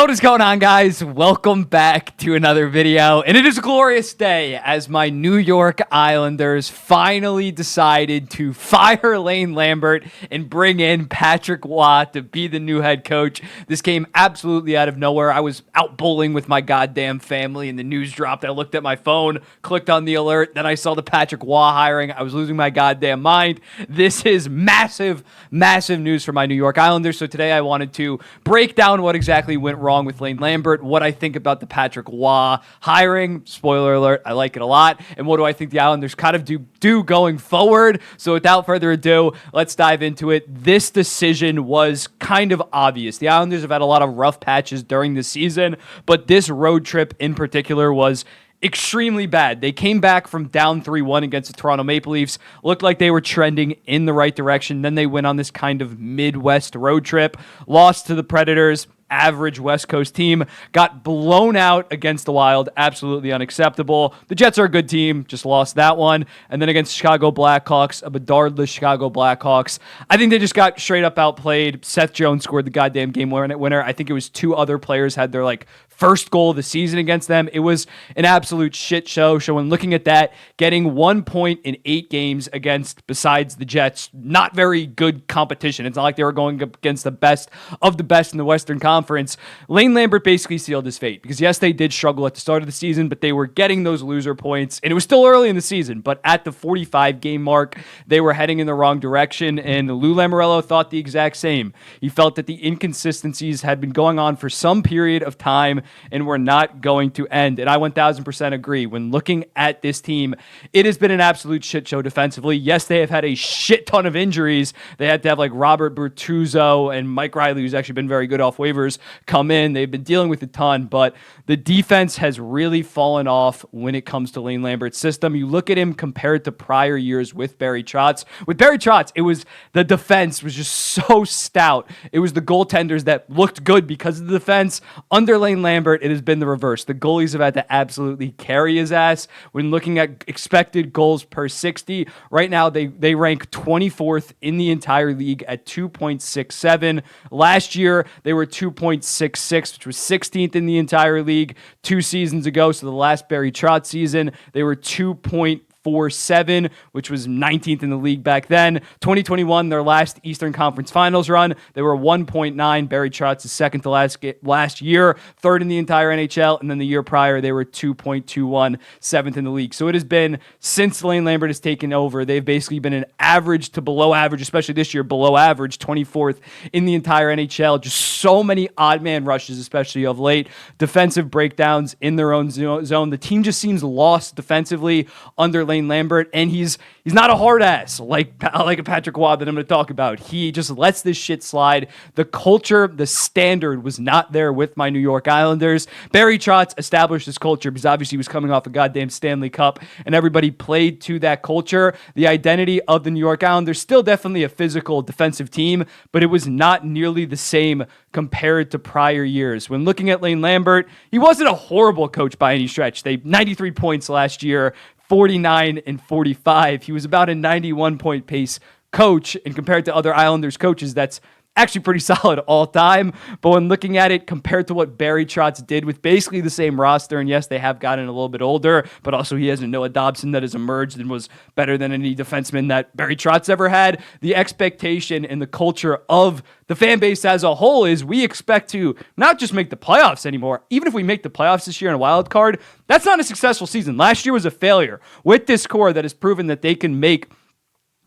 What is going on, guys? Welcome back to another video, and it is a glorious day as my New York Islanders finally decided to fire Lane Lambert and bring in Patrick Watt to be the new head coach. This came absolutely out of nowhere. I was out bowling with my goddamn family, and the news dropped. I looked at my phone, clicked on the alert, then I saw the Patrick Watt hiring. I was losing my goddamn mind. This is massive, massive news for my New York Islanders. So today I wanted to break down what exactly went wrong with Lane Lambert, what I think about the Patrick Watt hiring. Spoiler alert, I like it a lot. And what do I think the Islanders kind of do going forward? So without further ado, let's dive into it. This decision was kind of obvious. The Islanders have had a lot of rough patches during the season, but this road trip in particular was extremely bad. They came back from down 3-1 against the Toronto Maple Leafs, looked like they were trending in the right direction. Then they went on this kind of Midwest road trip, lost to the Predators, average West Coast team, got blown out against the Wild, absolutely unacceptable. The Jets are a good team, just lost that one. And then against Chicago Blackhawks, a Bedardless Chicago Blackhawks, I think they just got straight up outplayed. Seth Jones scored the goddamn game winner. I think it was two other players had their first goal of the season against them. It was an absolute shit show. So when looking at that, getting 1 point in 8 games against, besides the Jets, not very good competition. It's not like they were going up against the best of the best in the Western Conference. Lane Lambert basically sealed his fate because yes, they did struggle at the start of the season, but they were getting those loser points, and it was still early in the season, but at the 45 game mark, they were heading in the wrong direction, and Lou Lamoriello thought the exact same. He felt that the inconsistencies had been going on for some period of time and were not going to end. And I 1000% agree. When looking at this team, it has been an absolute shit show defensively. Yes, they have had a shit ton of injuries. They had to have Robert Bertuzzo and Mike Riley, who's actually been very good off waivers, come in. They've been dealing with a ton, but the defense has really fallen off when it comes to Lane Lambert's system. You look at him compared to prior years with Barry Trotz. With Barry Trotz, it was the defense was just so stout. It was the goaltenders that looked good because of the defense. Under Lane Lambert, it has been the reverse. The goalies have had to absolutely carry his ass. When looking at expected goals per 60, right now they rank 24th in the entire league at 2.67. Last year, they were 2.66, which was 16th in the entire league 2 seasons ago. So the last Barry Trotz season, they were 2.47, which was 19th in the league back then. 2021, their last Eastern Conference Finals run, they were 1.9. Barry Trotz is second to last year, third in the entire NHL, and then the year prior, they were 2.21, seventh in the league. So it has been, since Lane Lambert has taken over, they've basically been an average to below average, especially this year, below average, 24th in the entire NHL. Just so many odd man rushes, especially of late. Defensive breakdowns in their own zone. The team just seems lost defensively under Lane Lambert, and he's not a hard ass like a Patrick Watt that I'm going to talk about. He just lets this shit slide. The culture, the standard was not there with my New York Islanders. Barry Trotz established this culture because obviously he was coming off a goddamn Stanley Cup, and everybody played to that culture. The identity of the New York Islanders, still definitely a physical defensive team, but it was not nearly the same compared to prior years. When looking at Lane Lambert, he wasn't a horrible coach by any stretch. They 93 points last year, 49 and 45. He was about a 91 point pace coach, and compared to other Islanders coaches, that's actually pretty solid all time. But when looking at it compared to what Barry Trotz did with basically the same roster, and yes, they have gotten a little bit older, but also he has a Noah Dobson that has emerged and was better than any defenseman that Barry Trotz ever had. The expectation and the culture of the fan base as a whole is we expect to not just make the playoffs anymore. Even if we make the playoffs this year in a wild card, that's not a successful season. Last year was a failure. With this core that has proven that they can make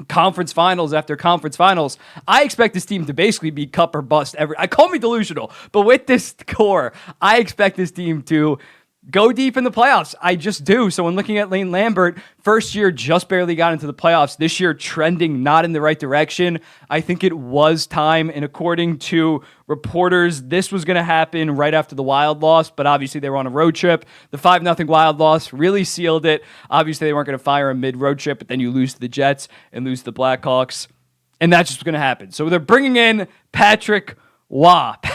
conference finals after conference finals, I expect this team to basically be cup or bust I call me delusional, but with this core, I expect this team to go deep in the playoffs. I just do. So when looking at Lane Lambert, first year just barely got into the playoffs. This year trending not in the right direction. I think it was time, and according to reporters, this was going to happen right after the Wild loss, but obviously they were on a road trip. The 5-0 Wild loss really sealed it. Obviously they weren't going to fire a mid-road trip, but then you lose to the Jets and lose to the Blackhawks, and that's just going to happen. So they're bringing in Patrick Watt,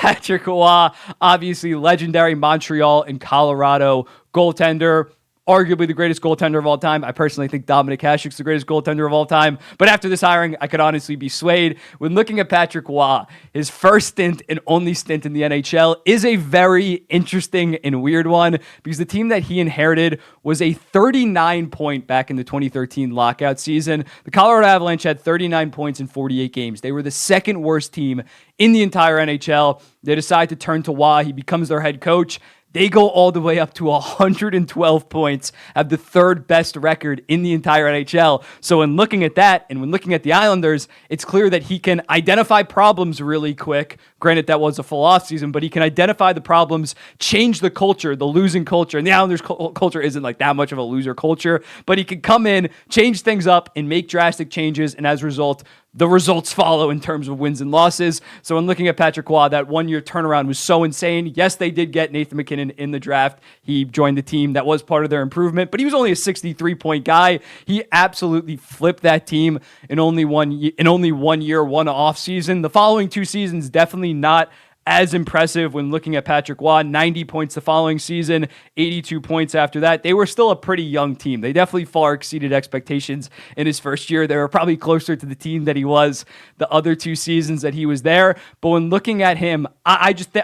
obviously legendary Montreal and Colorado goaltender. arguably the greatest goaltender of all time. I personally think Dominik Hasek's the greatest goaltender of all time. But after this hiring, I could honestly be swayed. When looking at Patrick Roy, his first stint and only stint in the NHL is a very interesting and weird one because the team that he inherited was a 39 point back in the 2013 lockout season. The Colorado Avalanche had 39 points in 48 games. They were the second worst team in the entire NHL. They decide to turn to Roy. He becomes their head coach. They go all the way up to 112 points, have the third best record in the entire NHL. So when looking at that and when looking at the Islanders, it's clear that he can identify problems really quick. Granted, that was a full offseason, but he can identify the problems, change the culture, the losing culture. And the Islanders culture isn't like that much of a loser culture, but he can come in, change things up, and make drastic changes. And as a result, the results follow in terms of wins and losses. So when looking at Patrick Roy, that one-year turnaround was so insane. Yes, they did get Nathan MacKinnon in the draft. He joined the team. That was part of their improvement, but he was only a 63-point guy. He absolutely flipped that team in only 1 year, one off season. The following 2 seasons, definitely not as impressive when looking at Patrick Roy. 90 points the following season, 82 points after that. They were still a pretty young team. They definitely far exceeded expectations in his first year. They were probably closer to the team that he was the other 2 seasons that he was there. But when looking at him, I just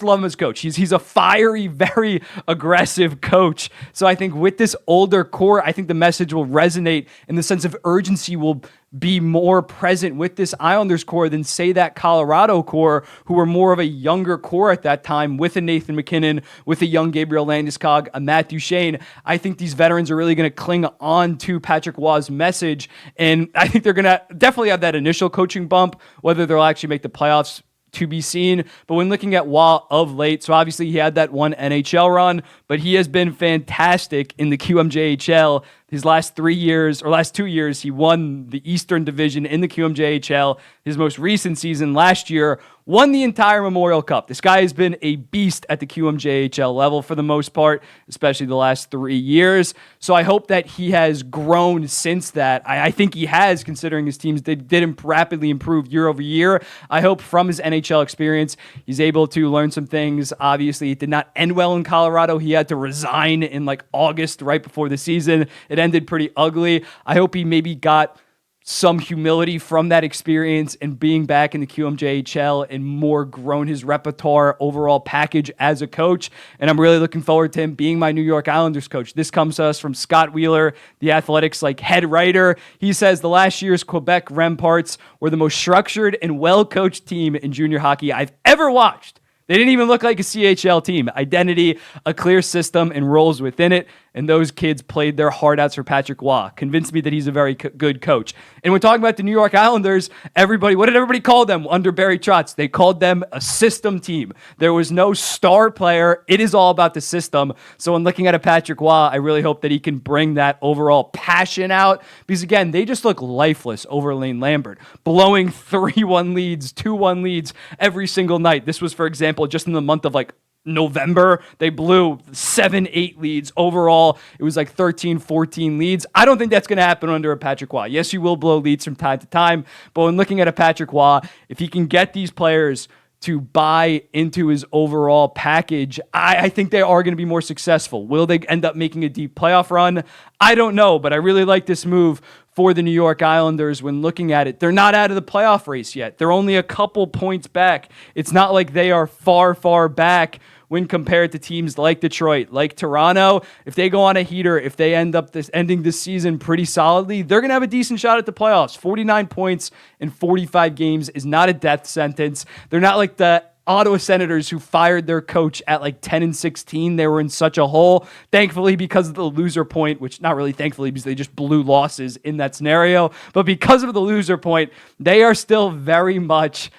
love him as coach. He's a fiery, very aggressive coach. So I think with this older core, I think the message will resonate in the sense of urgency will be more present with this Islanders core than, say, that Colorado core, who were more of a younger core at that time with a Nathan MacKinnon, with a young Gabriel Landeskog, a Matt Duchene. I think these veterans are really going to cling on to Patrick Roy's message, and I think they're going to definitely have that initial coaching bump. Whether they'll actually make the playoffs, to be seen. But when looking at Roy of late, so obviously he had that one NHL run, but he has been fantastic in the QMJHL. His last 2 years, he won the Eastern Division in the QMJHL. His most recent season last year, won the entire Memorial Cup. This guy has been a beast at the QMJHL level for the most part, especially the last 3 years. So I hope that he has grown since that. I think he has, considering his teams did rapidly improve year over year. I hope from his NHL experience, he's able to learn some things. Obviously, it did not end well in Colorado. He had to resign in like August, right before the season. It ended pretty ugly. I hope he maybe got some humility from that experience and being back in the QMJHL and more grown his repertoire overall package as a coach. And I'm really looking forward to him being my New York Islanders coach. This comes to us from Scott Wheeler, the Athletics head writer. He says the last year's Quebec Remparts were the most structured and well-coached team in junior hockey I've ever watched. They didn't even look like a CHL team. Identity, a clear system, and roles within it. And those kids played their heart outs for Patrick Roy. Convinced me that he's a very good coach. And when talking about the New York Islanders, what did everybody call them under Barry Trotz? They called them a system team. There was no star player. It is all about the system. So when looking at a Patrick Roy, I really hope that he can bring that overall passion out. Because again, they just look lifeless over Lane Lambert. Blowing 3-1 leads, 2-1 leads every single night. This was, for example, just in the month of November, they blew 7-8 leads. Overall, it was 13-14 leads. I don't think that's going to happen under a Patrick Roy. Yes, you will blow leads from time to time, but when looking at a Patrick Roy, if he can get these players to buy into his overall package, I think they are going to be more successful. Will they end up making a deep playoff run? I don't know, but I really like this move for the New York Islanders when looking at it. They're not out of the playoff race yet. They're only a couple points back. It's not like they are far, far back when compared to teams like Detroit, like Toronto. If they go on a heater, if they end up ending this season pretty solidly, they're going to have a decent shot at the playoffs. 49 points in 45 games is not a death sentence. They're not like the Ottawa Senators who fired their coach at 10-16. They were in such a hole. Thankfully, because of the loser point, which not really thankfully because they just blew losses in that scenario, but because of the loser point, they are still very much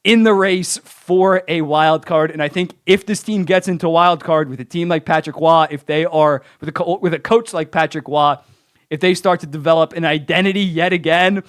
in the race for a wild card. And I think if this team gets into a wild card with a team like Patrick Roy, if they are with a coach like Patrick Roy, if they start to develop an identity yet again,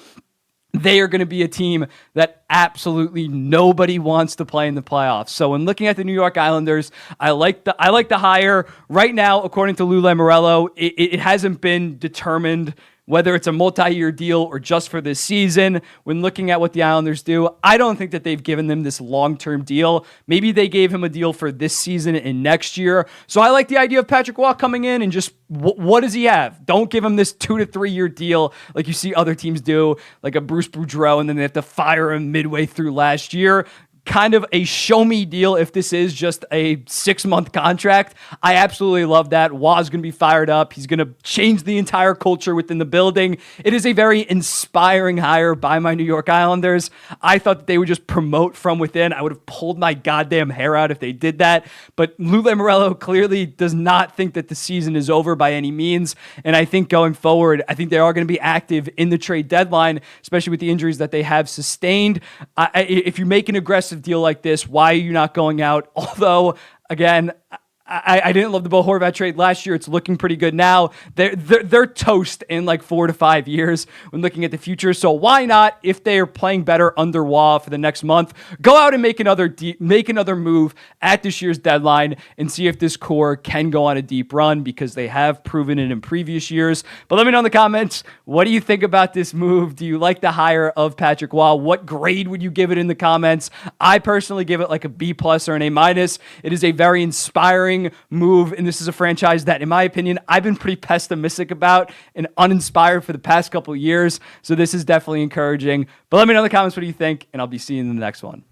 they are going to be a team that absolutely nobody wants to play in the playoffs. So when looking at the New York Islanders, I like the hire. Right now, according to Lou Lamoriello, it hasn't been determined whether it's a multi-year deal or just for this season. When looking at what the Islanders do, I don't think that they've given them this long-term deal. Maybe they gave him a deal for this season and next year. So I like the idea of Patrick Roy coming in and just what does he have? Don't give him this 2 to 3 year deal like you see other teams do, like a Bruce Boudreau, and then they have to fire him midway through last year. Kind of a show me deal if this is just a 6-month contract. I absolutely love that. Waz going to be fired up. He's going to change the entire culture within the building. It is a very inspiring hire by my New York Islanders. I thought that they would just promote from within. I would have pulled my goddamn hair out if they did that. But Lou Lamoriello clearly does not think that the season is over by any means. And I think going forward, I think they are going to be active in the trade deadline, especially with the injuries that they have sustained. If you make an aggressive deal like this, why are you not going out? Although, again, I didn't love the Bo Horvat trade last year. It's looking pretty good now. They're toast in like 4 to 5 years when looking at the future. So why not, if they are playing better under Wall for the next month, go out and make another move at this year's deadline and see if this core can go on a deep run, because they have proven it in previous years. But let me know in the comments, what do you think about this move? Do you like the hire of Patrick Roy? What grade would you give it in the comments? I personally give it like a B+ or an A-. It is a very inspiring move, and this is a franchise that, in my opinion, I've been pretty pessimistic about and uninspired for the past couple of years. So this is definitely encouraging. But let me know in the comments what do you think, and I'll be seeing you in the next one.